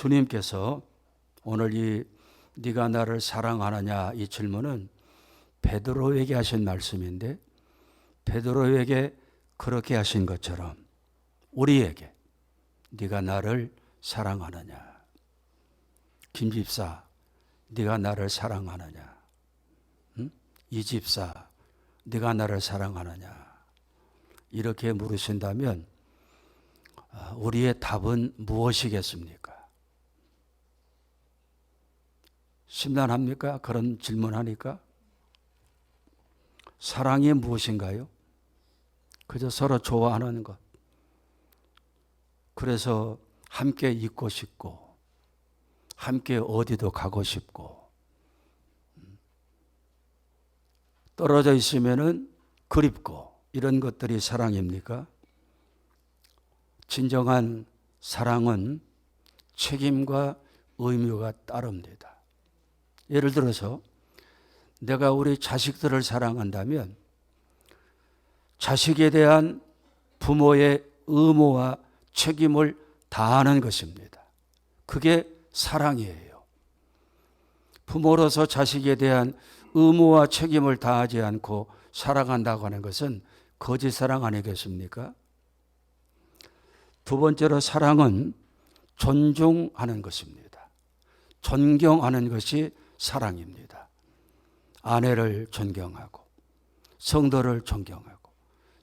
주님께서 오늘 이 네가 나를 사랑하느냐 이 질문은 베드로에게 하신 말씀인데, 베드로에게 그렇게 하신 것처럼 우리에게 네가 나를 사랑하느냐, 김 집사 네가 나를 사랑하느냐, 이 집사 네가 나를 사랑하느냐, 이렇게 물으신다면 우리의 답은 무엇이겠습니까? 심란합니까? 그런 질문하니까. 사랑이 무엇인가요? 그저 서로 좋아하는 것. 그래서 함께 있고 싶고 함께 어디도 가고 싶고, 떨어져 있으면은 그립고, 이런 것들이 사랑입니까? 진정한 사랑은 책임과 의무가 따릅니다. 예를 들어서 내가 우리 자식들을 사랑한다면 자식에 대한 부모의 의무와 책임을 다하는 것입니다. 그게 사랑이에요. 부모로서 자식에 대한 의무와 책임을 다하지 않고 사랑한다고 하는 것은 거짓 사랑 아니겠습니까? 두 번째로, 사랑은 존중하는 것입니다. 존경하는 것이 사랑입니다. 아내를 존경하고 성도를 존경하고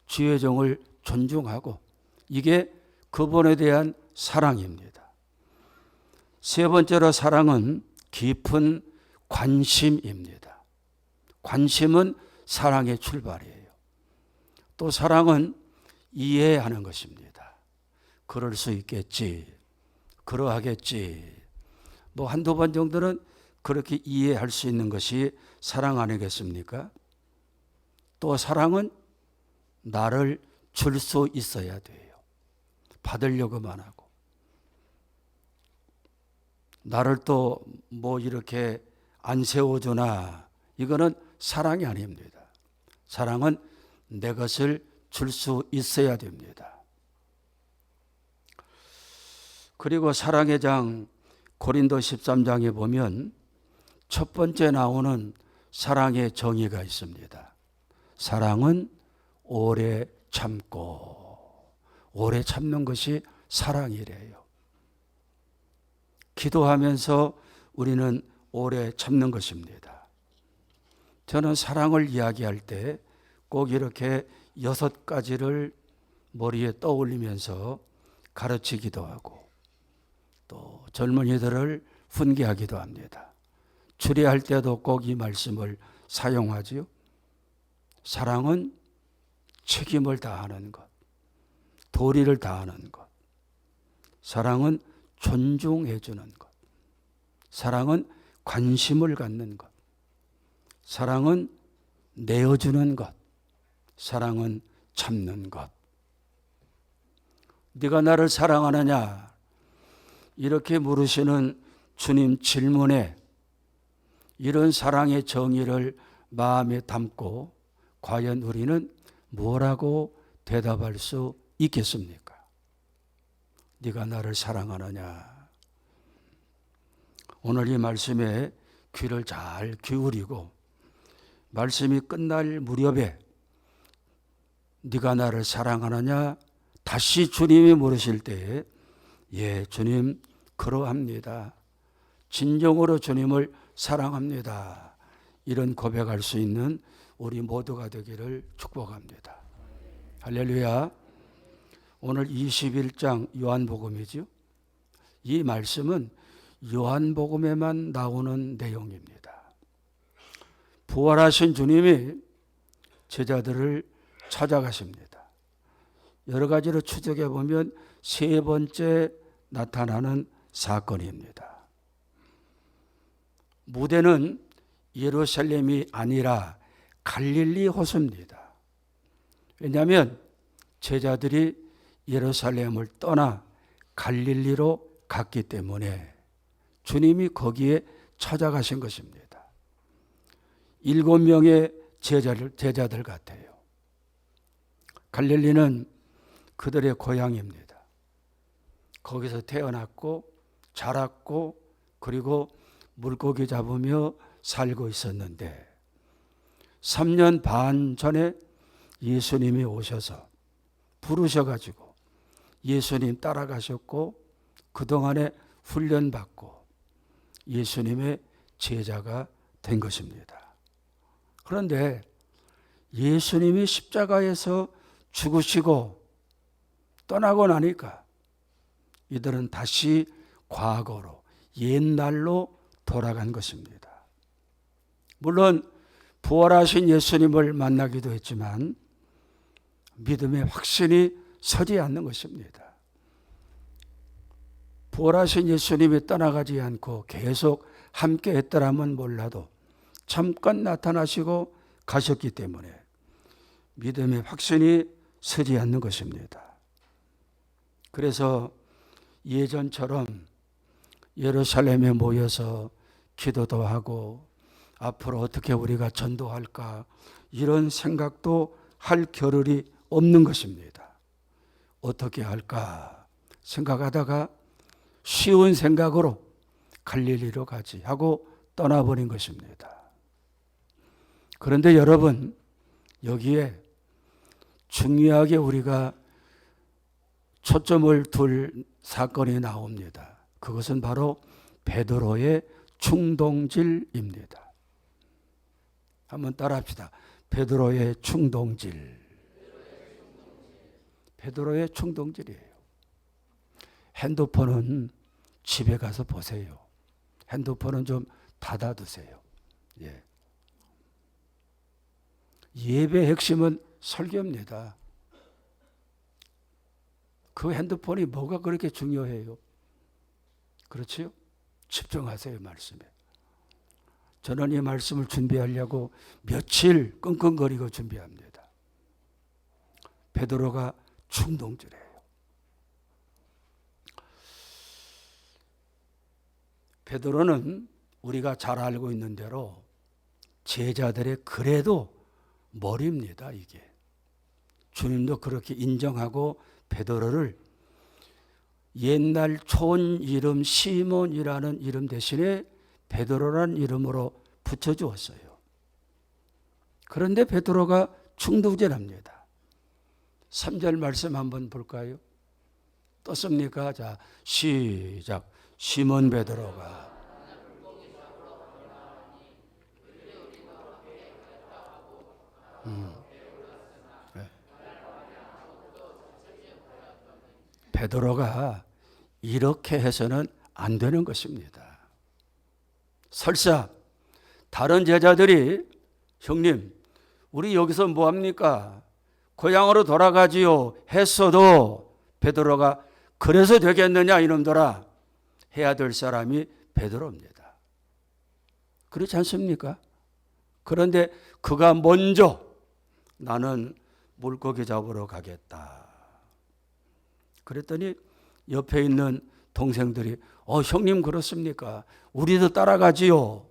주의 종을 존중하고, 이게 그분에 대한 사랑입니다. 세 번째로, 사랑은 깊은 관심입니다. 관심은 사랑의 출발이에요. 또 사랑은 이해하는 것입니다. 그럴 수 있겠지, 그러하겠지, 뭐 한두 번 정도는 그렇게 이해할 수 있는 것이 사랑 아니겠습니까? 또 사랑은 나를 줄 수 있어야 돼요. 받으려고만 하고. 나를 또 뭐 이렇게 안 세워주나, 이거는 사랑이 아닙니다. 사랑은 내 것을 줄 수 있어야 됩니다. 그리고 사랑의 장 고린도 13장에 보면 첫 번째 나오는 사랑의 정의가 있습니다. 사랑은 오래 참고, 오래 참는 것이 사랑이래요. 기도하면서 우리는 오래 참는 것입니다. 저는 사랑을 이야기할 때 꼭 이렇게 6가지를 머리에 떠올리면서 가르치기도 하고, 또 젊은이들을 훈계하기도 합니다. 주례할 때도 꼭 이 말씀을 사용하지요. 사랑은 책임을 다하는 것, 도리를 다하는 것, 사랑은 존중해 주는 것, 사랑은 관심을 갖는 것, 사랑은 내어주는 것, 사랑은 참는 것. 네가 나를 사랑하느냐, 이렇게 물으시는 주님 질문에 이런 사랑의 정의를 마음에 담고 과연 우리는 뭐라고 대답할 수 있겠습니까? 네가 나를 사랑하느냐. 오늘 이 말씀에 귀를 잘 기울이고 말씀이 끝날 무렵에 네가 나를 사랑하느냐 다시 주님이 물으실 때에 예, 주님 그러합니다. 진정으로 주님을 사랑합니다. 이런 고백할 수 있는 우리 모두가 되기를 축복합니다. 할렐루야. 오늘 21장 요한복음이죠. 이 말씀은 요한복음에만 나오는 내용입니다. 부활하신 주님이 제자들을 찾아가십니다. 여러 가지로 추적해 보면 세 번째 나타나는 사건입니다. 무대는 예루살렘이 아니라 갈릴리 호수입니다. 왜냐하면 제자들이 예루살렘을 떠나 갈릴리로 갔기 때문에 주님이 거기에 찾아가신 것입니다. 7명의 제자들 같아요. 갈릴리는 그들의 고향입니다. 거기서 태어났고 자랐고 그리고 물고기 잡으며 살고 있었는데 3년 반 전에 예수님이 오셔서 부르셔가지고 예수님 따라가셨고 그동안에 훈련받고 예수님의 제자가 된 것입니다. 그런데 예수님이 십자가에서 죽으시고 떠나고 나니까 이들은 다시 과거로 옛날로 돌아간 것입니다. 물론 부활하신 예수님을 만나기도 했지만 믿음의 확신이 서지 않는 것입니다. 부활하신 예수님이 떠나가지 않고 계속 함께 했더라면 몰라도 잠깐 나타나시고 가셨기 때문에 믿음의 확신이 서지 않는 것입니다. 그래서 예전처럼 예루살렘에 모여서 기도도 하고 앞으로 어떻게 우리가 전도할까 이런 생각도 할 겨를이 없는 것입니다. 어떻게 할까 생각하다가 쉬운 생각으로 갈릴리로 가지 하고 떠나버린 것입니다. 그런데 여러분, 여기에 중요하게 우리가 초점을 둘 사건이 나옵니다. 그것은 바로 베드로의 충동질입니다. 한번 따라합시다. 베드로의 충동질. 베드로의 충동질이에요. 핸드폰은 집에 가서 보세요. 핸드폰은 좀 닫아두세요. 예. 예배의 핵심은 설교입니다. 그 핸드폰이 뭐가 그렇게 중요해요? 그렇지요? 집중하세요, 말씀에. 저는 이 말씀을 준비하려고 며칠 끙끙거리고 준비합니다. 베드로가 충동질해요. 베드로는 우리가 잘 알고 있는 대로 제자들의 그래도 머리입니다. 이게 주님도 그렇게 인정하고 베드로를 옛날 촌 이름 시몬이라는 이름 대신에 베드로라는 이름으로 붙여주었어요. 그런데 베드로가 충동질합니다. 3절 말씀 한번 볼까요? 떴습니까? 자, 시작. 시몬 베드로가 베드로가 이렇게 해서는 안 되는 것입니다. 설사 다른 제자들이 형님 우리 여기서 뭐합니까? 고향으로 돌아가지요 했어도 베드로가 그래서 되겠느냐 이놈들아 해야 될 사람이 베드로입니다. 그렇지 않습니까? 그런데 그가 먼저 나는 물고기 잡으러 가겠다. 그랬더니 옆에 있는 동생들이 형님 그렇습니까? 우리도 따라가지요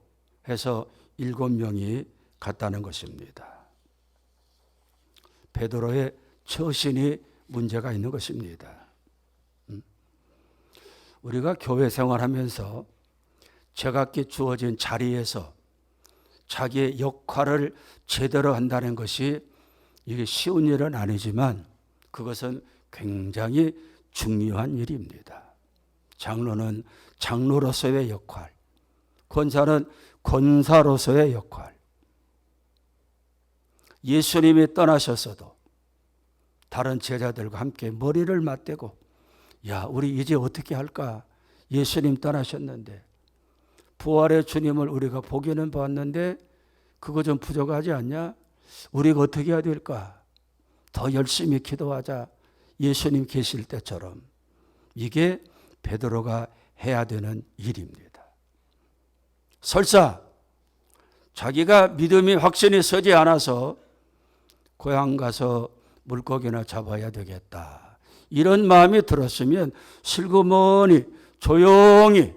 해서 7명이 갔다는 것입니다. 베드로의 처신이 문제가 있는 것입니다. 우리가 교회 생활하면서 제각기 주어진 자리에서 자기의 역할을 제대로 한다는 것이 이게 쉬운 일은 아니지만 그것은 굉장히 중요한 일입니다. 장로는 장로로서의 역할, 권사는 권사로서의 역할. 예수님이 떠나셨어도 다른 제자들과 함께 머리를 맞대고 야, 우리 이제 어떻게 할까? 예수님 떠나셨는데 부활의 주님을 우리가 보기는 봤는데 그거 좀 부족하지 않냐? 우리가 어떻게 해야 될까? 더 열심히 기도하자. 예수님 계실 때처럼. 이게 베드로가 해야 되는 일입니다. 설사 자기가 믿음이 확신이 서지 않아서 고향 가서 물고기나 잡아야 되겠다. 이런 마음이 들었으면 슬그머니 조용히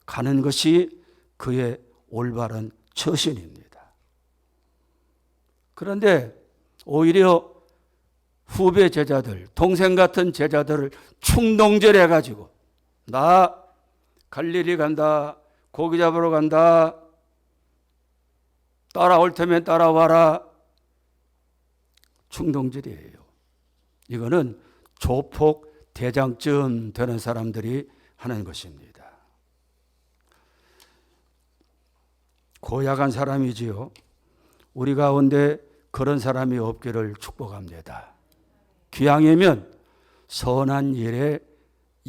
가는 것이 그의 올바른 처신입니다. 그런데 오히려 후배 제자들, 동생 같은 제자들을 충동질해가지고 나 갈릴리 간다, 고기 잡으러 간다, 따라올 테면 따라와라. 충동질이에요. 이거는 조폭 대장쯤 되는 사람들이 하는 것입니다. 고약한 사람이지요. 우리 가운데 그런 사람이 없기를 축복합니다. 귀향이면 선한 일에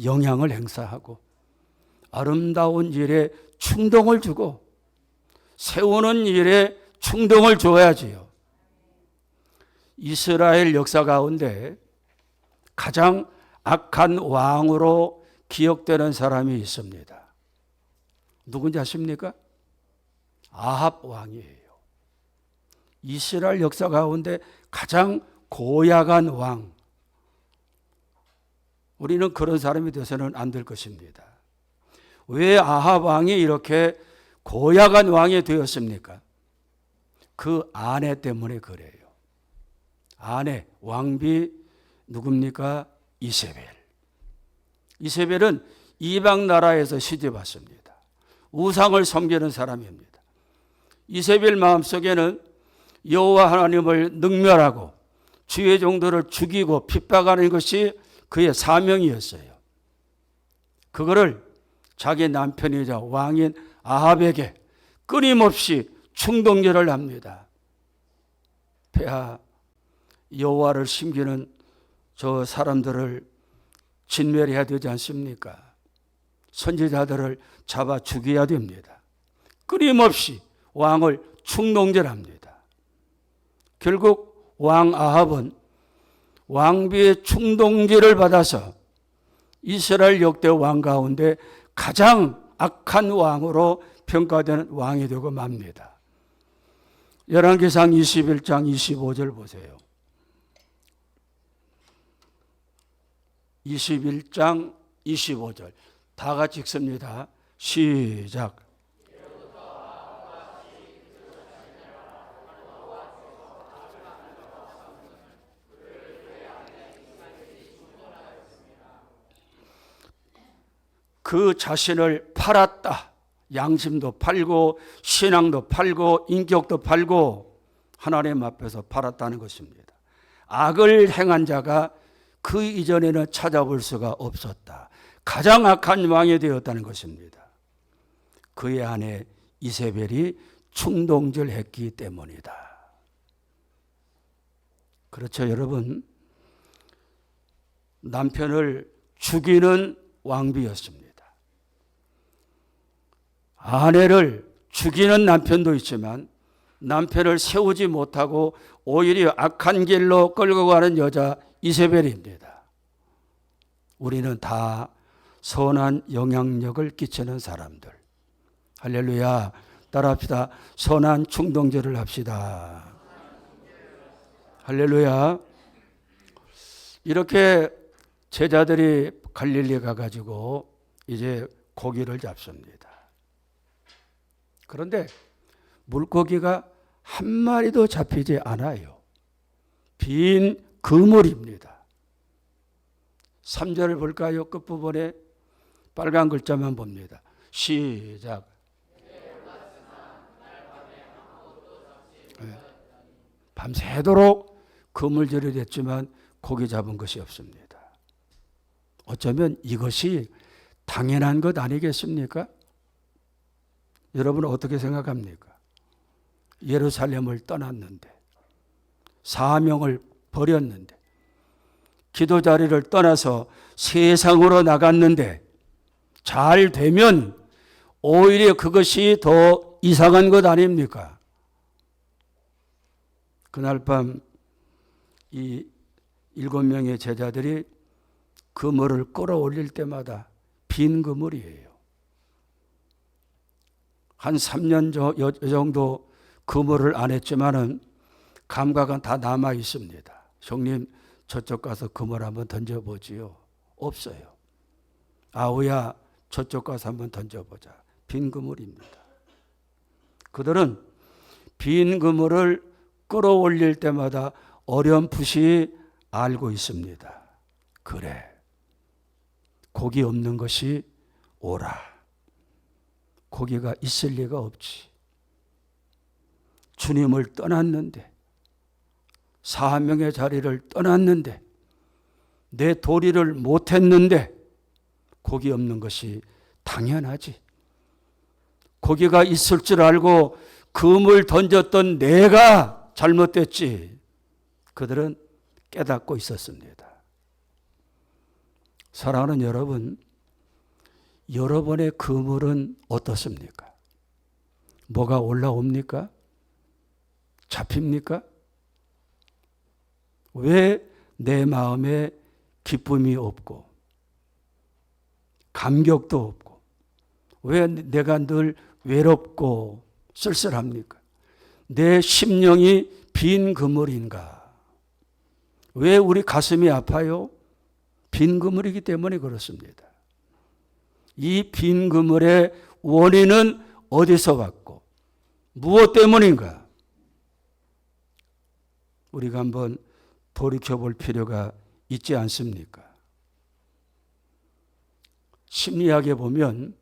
영향을 행사하고 아름다운 일에 충동을 주고 세우는 일에 충동을 줘야지요. 이스라엘 역사 가운데 가장 악한 왕으로 기억되는 사람이 있습니다. 누군지 아십니까? 아합 왕이에요. 이스라엘 역사 가운데 가장 고약한 왕. 우리는 그런 사람이 되어서는 안 될 것입니다. 왜 아합 왕이 이렇게 고약한 왕이 되었습니까? 그 아내 때문에 그래요. 아내, 왕비 누굽니까? 이세벨. 이세벨은 이방 나라에서 시집왔습니다. 우상을 섬기는 사람입니다. 이세벨 마음속에는 여호와 하나님을 능멸하고 주의 종들을 죽이고 핍박하는 것이 그의 사명이었어요. 그거를 자기 남편이자 왕인 아합에게 끊임없이 충동질을 합니다. 폐하, 여호와를 섬기는 저 사람들을 진멸해야 되지 않습니까? 선지자들을 잡아 죽여야 됩니다. 끊임없이 왕을 충동질합니다. 결국 왕 아합은 왕비의 충동질을 받아서 이스라엘 역대 왕 가운데 가장 악한 왕으로 평가되는 왕이 되고 맙니다. 열왕기상 21장 25절 보세요. 21장 25절 다 같이 읽습니다. 시작. 그 자신을 팔았다. 양심도 팔고 신앙도 팔고 인격도 팔고 하나님 앞에서 팔았다는 것입니다. 악을 행한 자가 그 이전에는 찾아볼 수가 없었다. 가장 악한 왕이 되었다는 것입니다. 그의 아내 이세벨이 충동질했기 때문이다. 그렇죠, 여러분. 남편을 죽이는 왕비였습니다. 아내를 죽이는 남편도 있지만 남편을 세우지 못하고 오히려 악한 길로 끌고 가는 여자 이세벨입니다. 우리는 다 선한 영향력을 끼치는 사람들. 할렐루야. 따라합시다. 선한 충동질을 합시다. 할렐루야. 이렇게 제자들이 갈릴리 가가지고 이제 고기를 잡습니다. 그런데 물고기가 한 마리도 잡히지 않아요. 빈 그물입니다. 3절을 볼까요? 끝부분에 빨간 글자만 봅니다. 시작. 밤새도록 그물질이 됐지만 고기 잡은 것이 없습니다. 어쩌면 이것이 당연한 것 아니겠습니까? 여러분은 어떻게 생각합니까? 예루살렘을 떠났는데, 사명을 버렸는데, 기도 자리를 떠나서 세상으로 나갔는데 잘 되면 오히려 그것이 더 이상한 것 아닙니까? 그날 밤 이 7명의 제자들이 그물을 끌어올릴 때마다 빈 그물이에요. 한 3년 정도 그물을 안 했지만은 감각은 다 남아 있습니다. 형님, 저쪽 가서 그물 한번 던져보지요. 없어요. 아우야, 저쪽 가서 한번 던져보자. 빈 그물입니다. 그들은 빈 그물을 끌어올릴 때마다 어렴풋이 알고 있습니다. 그래, 고기 없는 것이 오라. 거기가 있을 리가 없지. 주님을 떠났는데, 사명의 자리를 떠났는데, 내 도리를 못했는데 거기 없는 것이 당연하지. 거기가 있을 줄 알고 금을 던졌던 내가 잘못됐지. 그들은 깨닫고 있었습니다. 사랑하는 여러분, 여러분의 그물은 어떻습니까? 뭐가 올라옵니까? 잡힙니까? 왜 내 마음에 기쁨이 없고 감격도 없고 왜 내가 늘 외롭고 쓸쓸합니까? 내 심령이 빈 그물인가? 왜 우리 가슴이 아파요? 빈 그물이기 때문에 그렇습니다. 이 빈 그물의 원인은 어디서 왔고 무엇 때문인가? 우리가 한번 돌이켜볼 필요가 있지 않습니까? 심리학에 보면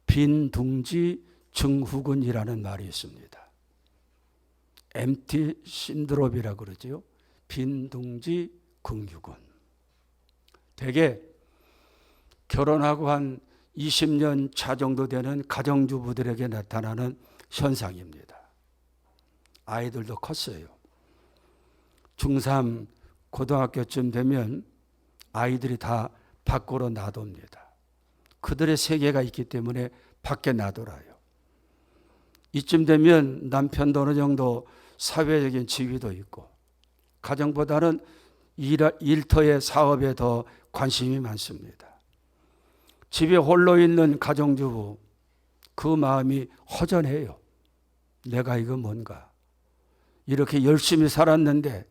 빈둥지 증후군이라는 말이 있습니다. empty syndrome이라고 그러죠. 빈둥지 증후군. 대개 결혼하고 한 20년 차 정도 되는 가정주부들에게 나타나는 현상입니다. 아이들도 컸어요. 중3 고등학교쯤 되면 아이들이 다 밖으로 나놉니다. 그들의 세계가 있기 때문에 밖에 나돌아요. 이쯤 되면 남편도 어느 정도 사회적인 지위도 있고 가정보다는 일터의 사업에 더 관심이 많습니다. 집에 홀로 있는 가정주부, 그 마음이 허전해요. 내가 이거 뭔가. 이렇게 열심히 살았는데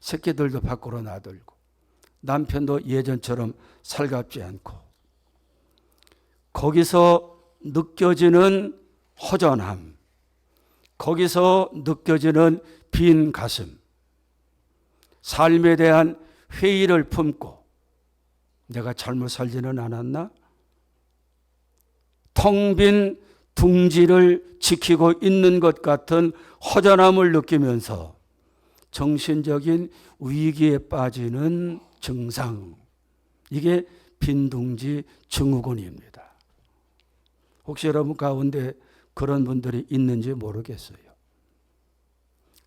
새끼들도 밖으로 나들고 남편도 예전처럼 살갑지 않고 거기서 느껴지는 허전함, 거기서 느껴지는 빈 가슴, 삶에 대한 회의를 품고 내가 잘못 살지는 않았나? 텅 빈 둥지를 지키고 있는 것 같은 허전함을 느끼면서 정신적인 위기에 빠지는 증상, 이게 빈둥지 증후군입니다. 혹시 여러분 가운데 그런 분들이 있는지 모르겠어요.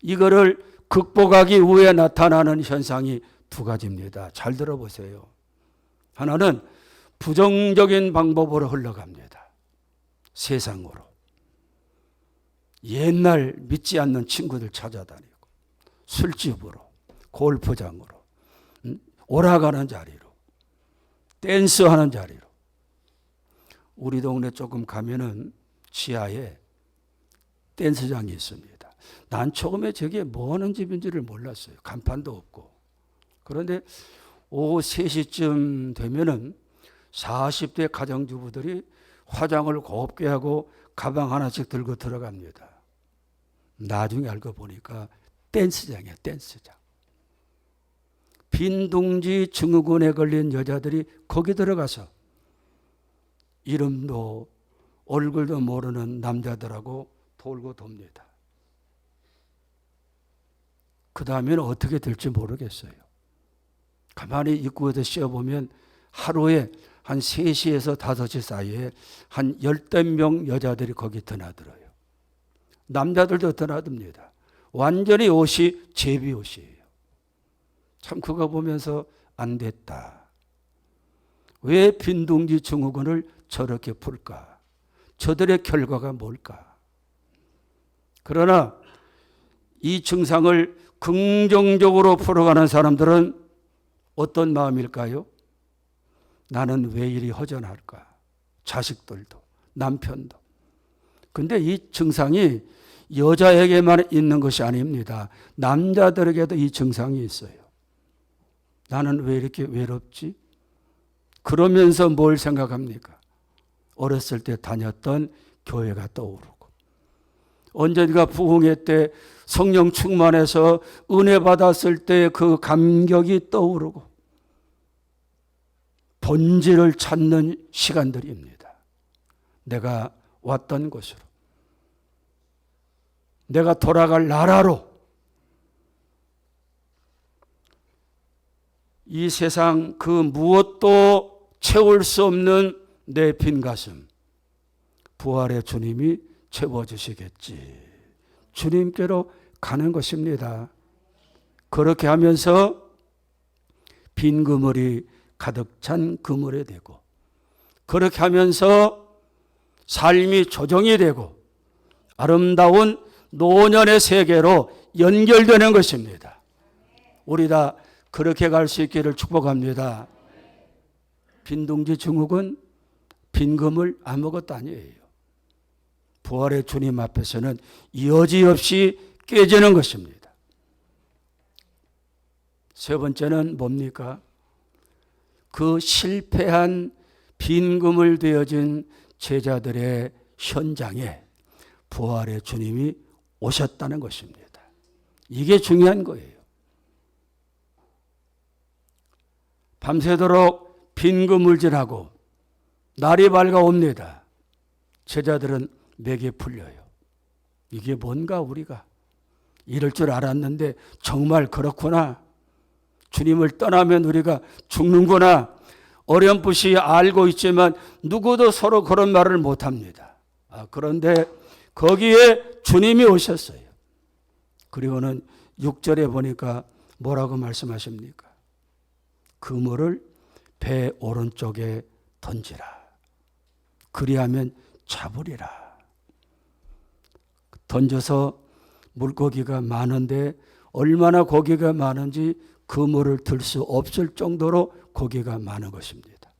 이거를 극복하기 위해 나타나는 현상이 두 가지입니다. 잘 들어보세요. 하나는 부정적인 방법으로 흘러갑니다. 세상으로. 옛날 믿지 않는 친구들 찾아다니고 술집으로, 골프장으로, 오락하는 자리로, 댄스하는 자리로. 우리 동네 조금 가면은 지하에 댄스장이 있습니다. 난 처음에 저게 뭐 하는 집인지를 몰랐어요. 간판도 없고. 그런데 오후 3시쯤 되면은 40대 가정주부들이 화장을 곱게 하고 가방 하나씩 들고 들어갑니다. 나중에 알고 보니까 댄스장이야, 댄스장. 빈둥지 증후군에 걸린 여자들이 거기 들어가서 이름도 얼굴도 모르는 남자들하고 돌고 돕니다. 그 다음에는 어떻게 될지 모르겠어요. 가만히 입구에서 씌어보면 하루에 한 3시에서 5시 사이에 한 10명 여자들이 거기 드나들어요. 남자들도 드나듭니다. 완전히 옷이 제비 옷이에요. 참 그거 보면서 안 됐다. 왜 빈둥지 증후군을 저렇게 풀까? 저들의 결과가 뭘까? 그러나 이 증상을 긍정적으로 풀어가는 사람들은 어떤 마음일까요? 나는 왜 이리 허전할까? 자식들도, 남편도. 근데 이 증상이 여자에게만 있는 것이 아닙니다. 남자들에게도 이 증상이 있어요. 나는 왜 이렇게 외롭지? 그러면서 뭘 생각합니까? 어렸을 때 다녔던 교회가 떠오르고 언젠가 부흥회 때 성령 충만해서 은혜 받았을 때 그 감격이 떠오르고 본질을 찾는 시간들입니다. 내가 왔던 곳으로, 내가 돌아갈 나라로, 이 세상 그 무엇도 채울 수 없는 내 빈 가슴, 부활의 주님이 채워주시겠지. 주님께로 가는 것입니다. 그렇게 하면서 빈 그물이 가득 찬 그물이 되고, 그렇게 하면서 삶이 조정이 되고 아름다운 노년의 세계로 연결되는 것입니다. 우리 다 그렇게 갈 수 있기를 축복합니다. 빈둥지 증후군, 빈 그물 아무것도 아니에요. 부활의 주님 앞에서는 여지없이 깨지는 것입니다. 세 번째는 뭡니까? 그 실패한 빈 그물 되어진 제자들의 현장에 부활의 주님이 오셨다는 것입니다. 이게 중요한 거예요. 밤새도록 빈 그물질하고 날이 밝아옵니다. 제자들은 맥이 풀려요. 이게 뭔가 우리가 이럴 줄 알았는데 정말 그렇구나. 주님을 떠나면 우리가 죽는구나. 어렴풋이 알고 있지만 누구도 서로 그런 말을 못합니다. 그런데 거기에 주님이 오셨어요. 그리고는 6절에 보니까 뭐라고 말씀하십니까? 그물을 배 오른쪽에 던지라. 그리하면 잡으리라. 던져서 물고기가 많은데 얼마나 고기가 많은지 그물을 들 수 없을 정도로 고기가 많은 것입니다.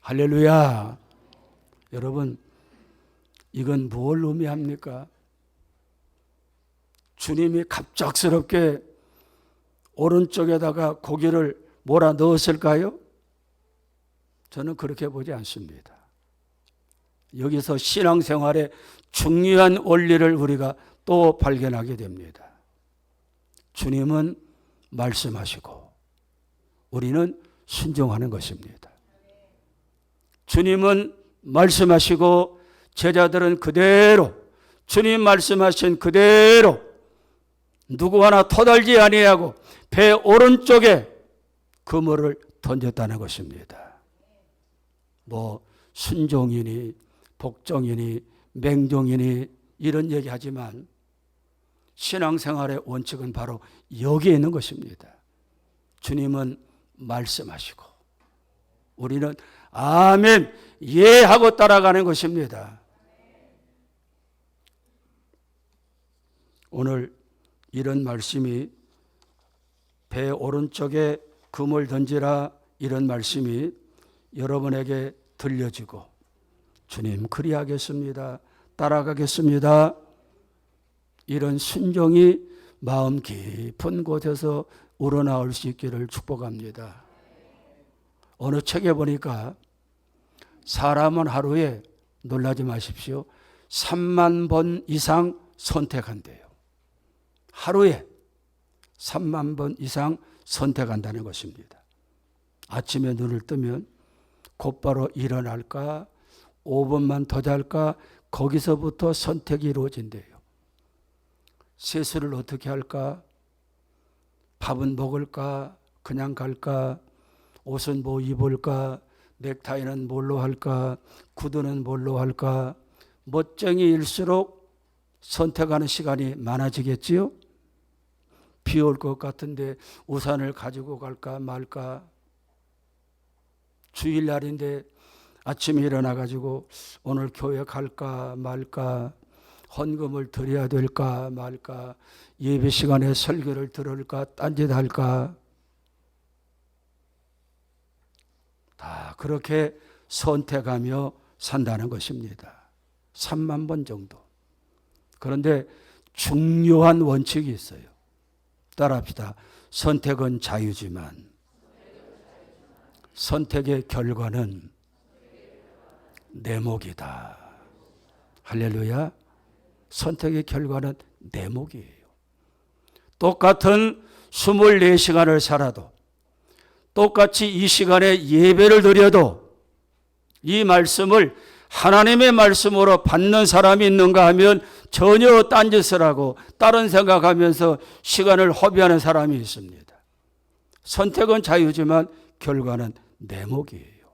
할렐루야. 여러분, 이건 뭘 의미합니까? 주님이 갑작스럽게 오른쪽에다가 고기를 몰아 넣었을까요? 저는 그렇게 보지 않습니다. 여기서 신앙생활의 중요한 원리를 우리가 또 발견하게 됩니다. 주님은 말씀하시고 우리는 순종하는 것입니다. 주님은 말씀하시고 제자들은 그대로 주님 말씀하신 그대로 누구 하나 터달지 아니하고 배 오른쪽에 그물을 던졌다는 것입니다. 뭐 순종이니 복종이니 맹종이니 이런 얘기하지만 신앙생활의 원칙은 바로 여기에 있는 것입니다. 주님은 말씀하시고 우리는 아멘 예 하고 따라가는 것입니다. 오늘 이런 말씀이 배 오른쪽에 그물 던지라 이런 말씀이 여러분에게 들려지고 주님 그리하겠습니다. 따라가겠습니다. 이런 순종이 마음 깊은 곳에서 우러나올 수 있기를 축복합니다. 어느 책에 보니까 사람은 하루에 놀라지 마십시오. 3만 번 이상 선택한대요. 하루에 3만 번 이상 선택한다는 것입니다. 아침에 눈을 뜨면 곧바로 일어날까 5분만 더 잘까 거기서부터 선택이 이루어진대요. 세수를 어떻게 할까? 밥은 먹을까? 그냥 갈까? 옷은 뭐 입을까? 넥타이는 뭘로 할까? 구두는 뭘로 할까? 멋쟁이일수록 선택하는 시간이 많아지겠지요? 비 올 것 같은데 우산을 가지고 갈까 말까? 주일날인데 아침에 일어나가지고 오늘 교회 갈까 말까? 헌금을 드려야 될까 말까? 예배 시간에 설교를 들을까? 딴짓할까? 다 그렇게 선택하며 산다는 것입니다. 3만 번 정도. 그런데 중요한 원칙이 있어요. 따라합시다. 선택은 자유지만 선택의 결과는 내 몫이다. 할렐루야. 선택의 결과는 내 몫이에요. 똑같은 24시간을 살아도 똑같이 이 시간에 예배를 드려도 이 말씀을 하나님의 말씀으로 받는 사람이 있는가 하면 전혀 딴짓을 하고 다른 생각하면서 시간을 허비하는 사람이 있습니다. 선택은 자유지만 결과는 내 몫이에요.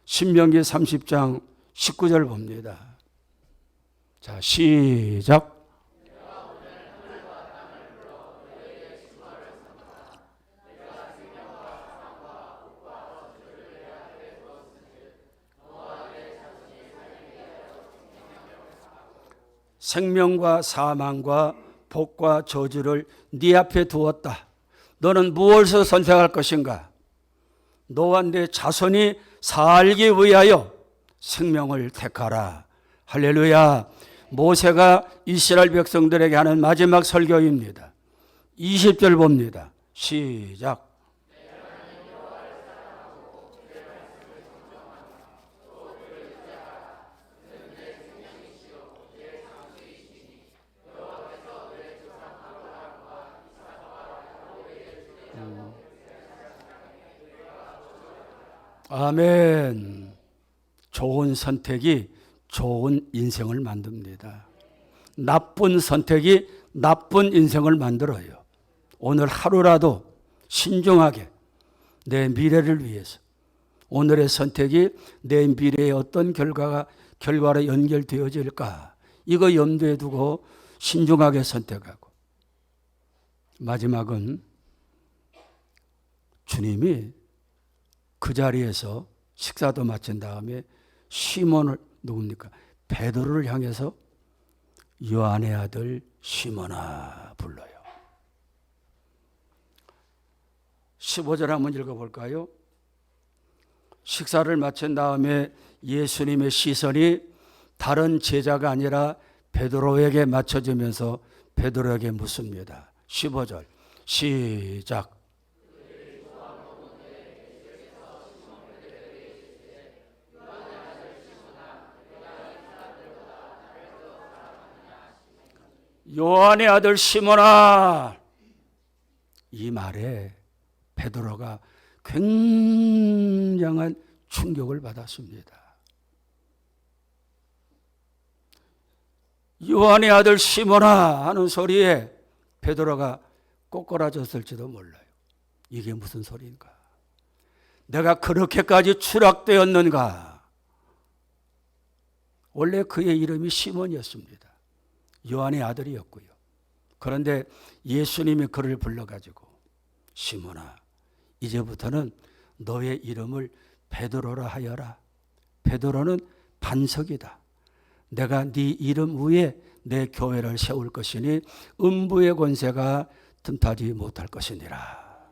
신명기 30장 19절 봅니다. 자, 시작. 생명과 사망과 복과 저주를 네 앞에 두었다. 너는 무엇을 선택할 것인가? 너와 네 자손이 살기 위하여 생명을 택하라. 할렐루야. 모세가 이스라엘 백성들에게 하는 마지막 설교입니다. 20절 봅니다. 시작. 아멘. 좋은 선택이 좋은 인생을 만듭니다. 나쁜 선택이 나쁜 인생을 만들어요. 오늘 하루라도 신중하게 내 미래를 위해서 오늘의 선택이 내 미래의 어떤 결과로 연결되어질까? 이거 염두에 두고 신중하게 선택하고, 마지막은 주님이 그 자리에서 식사도 마친 다음에 시몬을, 누굽니까? 베드로를 향해서 요한의 아들 시몬아 불러요. 15절 한번 읽어볼까요? 식사를 마친 다음에 예수님의 시선이 다른 제자가 아니라 베드로에게 맞춰지면서 베드로에게 묻습니다. 15절 시작. 요한의 아들 시몬아. 이 말에 베드로가 굉장한 충격을 받았습니다. 요한의 아들 시몬아 하는 소리에 베드로가 꼬꾸라졌을지도 몰라요. 이게 무슨 소리인가? 내가 그렇게까지 추락되었는가? 원래 그의 이름이 시몬이었습니다. 요한의 아들이었고요. 그런데 예수님이 그를 불러가지고 시몬아, 이제부터는 너의 이름을 베드로라 하여라. 베드로는 반석이다. 내가 네 이름 위에 내 교회를 세울 것이니 음부의 권세가 틈타지 못할 것이니라.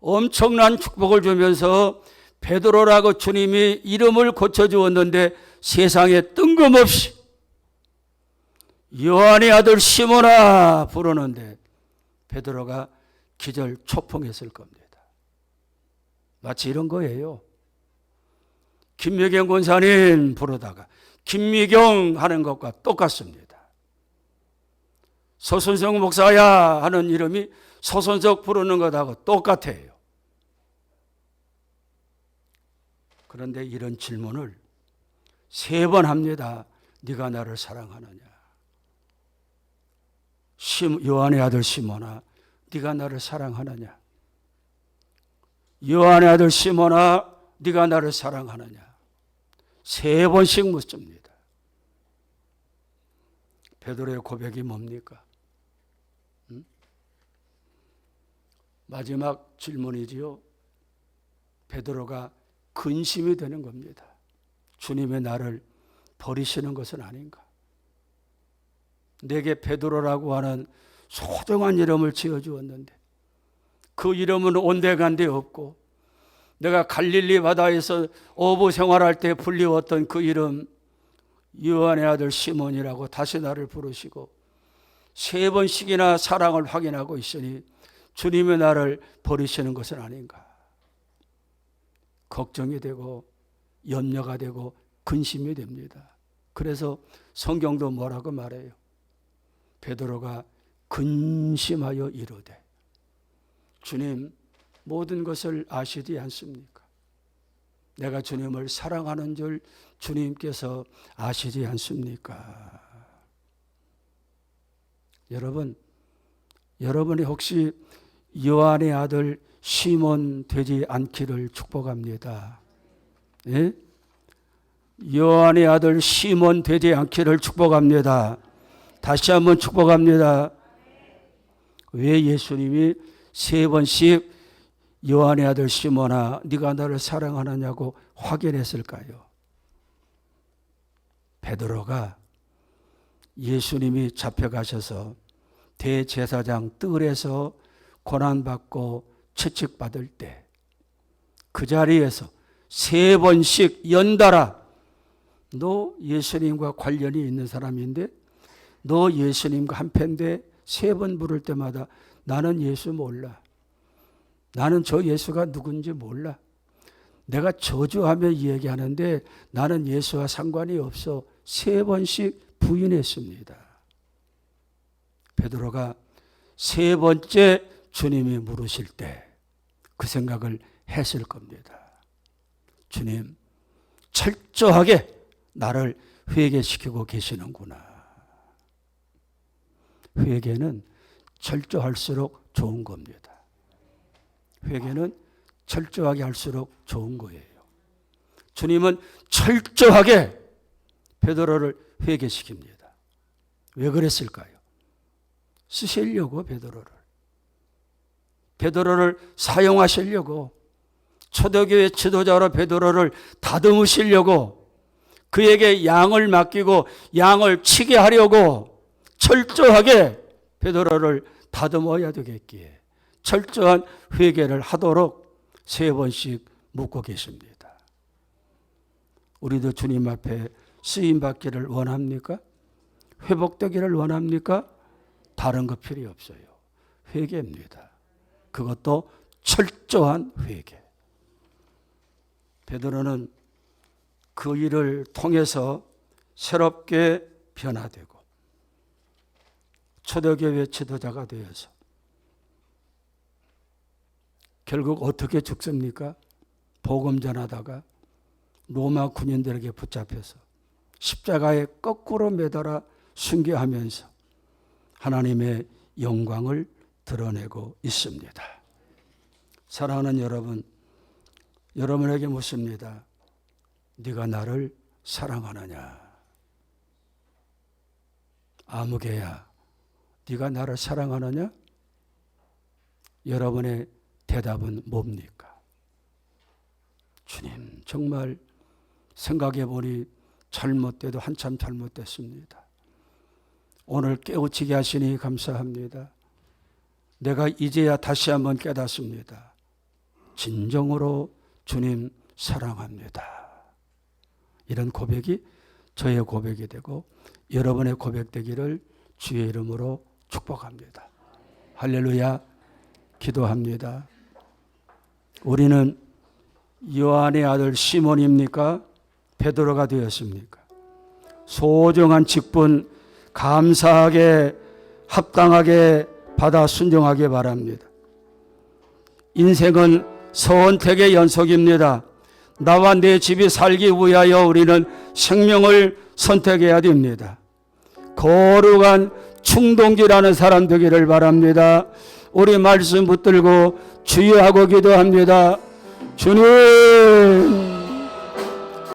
엄청난 축복을 주면서 베드로라고 주님이 이름을 고쳐주었는데 세상에 뜬금없이 요한의 아들 시몬아 부르는데 베드로가 기절 초풍했을 겁니다. 마치 이런 거예요. 김미경 권사님 부르다가 김미경 하는 것과 똑같습니다. 서순석 목사야 하는 이름이 서순석 부르는 것하고 똑같아요. 그런데 이런 질문을 3번 합니다. 네가 나를 사랑하느냐? 요한의 아들 시몬아, 네가 나를 사랑하느냐? 요한의 아들 시몬아, 네가 나를 사랑하느냐? 3번씩 묻습니다. 베드로의 고백이 뭡니까? 마지막 질문이지요. 베드로가 근심이 되는 겁니다. 주님의 나를 버리시는 것은 아닌가? 내게 베드로라고 하는 소중한 이름을 지어주었는데 그 이름은 온데간데 없고 내가 갈릴리 바다에서 어부 생활할 때 불리웠던 그 이름 요한의 아들 시몬이라고 다시 나를 부르시고 3번씩이나 사랑을 확인하고 있으니 주님의 나를 버리시는 것은 아닌가? 걱정이 되고 염려가 되고 근심이 됩니다. 그래서 성경도 뭐라고 말해요? 베드로가 근심하여 이르되 주님 모든 것을 아시지 않습니까? 내가 주님을 사랑하는 줄 주님께서 아시지 않습니까? 여러분이 혹시 요한의 아들 시몬 되지 않기를 축복합니다. 예? 요한의 아들 시몬 되지 않기를 축복합니다. 다시 한번 축복합니다. 왜 예수님이 3번씩 요한의 아들 시몬아 네가 나를 사랑하느냐고 확인했을까요? 베드로가 예수님이 잡혀가셔서 대제사장 뜰에서 고난받고 채찍받을 때 그 자리에서 3번씩 연달아 너 예수님과 관련이 있는 사람인데 너 예수님과 한패인데 3번 부를 때마다 나는 예수 몰라. 나는 저 예수가 누군지 몰라. 내가 저주하며 얘기하는데 나는 예수와 상관이 없어. 3번씩 부인했습니다. 베드로가 3번째 주님이 물으실 때 그 생각을 했을 겁니다. 주님, 철저하게 나를 회개시키고 계시는구나. 회개는 철저할수록 좋은 겁니다. 회개는 철저하게 할수록 좋은 거예요. 주님은 철저하게 베드로를 회개시킵니다. 왜 그랬을까요? 쓰시려고 베드로를 사용하시려고 초대교회 지도자로 베드로를 다듬으시려고 그에게 양을 맡기고 양을 치게 하려고 철저하게 베드로를 다듬어야 되겠기에 철저한 회개를 하도록 3번씩 묻고 계십니다. 우리도 주님 앞에 쓰임받기를 원합니까? 회복되기를 원합니까? 다른 거 필요 없어요. 회개입니다. 그것도 철저한 회개. 베드로는 그 일을 통해서 새롭게 변화되고 초대교회 지도자가 되어서 결국 어떻게 죽습니까? 복음 전하다가 로마 군인들에게 붙잡혀서 십자가에 거꾸로 매달아 순교하면서 하나님의 영광을 드러내고 있습니다. 사랑하는 여러분, 여러분에게 묻습니다. 네가 나를 사랑하느냐? 아무개야, 네가 나를 사랑하느냐? 여러분의 대답은 뭡니까? 주님, 정말 생각해 보니 잘못돼도 한참 잘못됐습니다. 오늘 깨우치게 하시니 감사합니다. 내가 이제야 다시 한번 깨닫습니다. 진정으로 주님 사랑합니다. 이런 고백이 저의 고백이 되고 여러분의 고백되기를 주의 이름으로 축복합니다. 할렐루야. 기도합니다. 우리는 요한의 아들 시몬입니까? 베드로가 되었습니까? 소중한 직분 감사하게 합당하게 받아 순종하기 바랍니다. 인생은 선택의 연속입니다. 나와 내 집이 살기 위하여 우리는 생명을 선택해야 됩니다. 거룩한 충동기라는 사람 되기를 바랍니다. 우리 말씀 붙들고 주여 하고 기도합니다. 주님,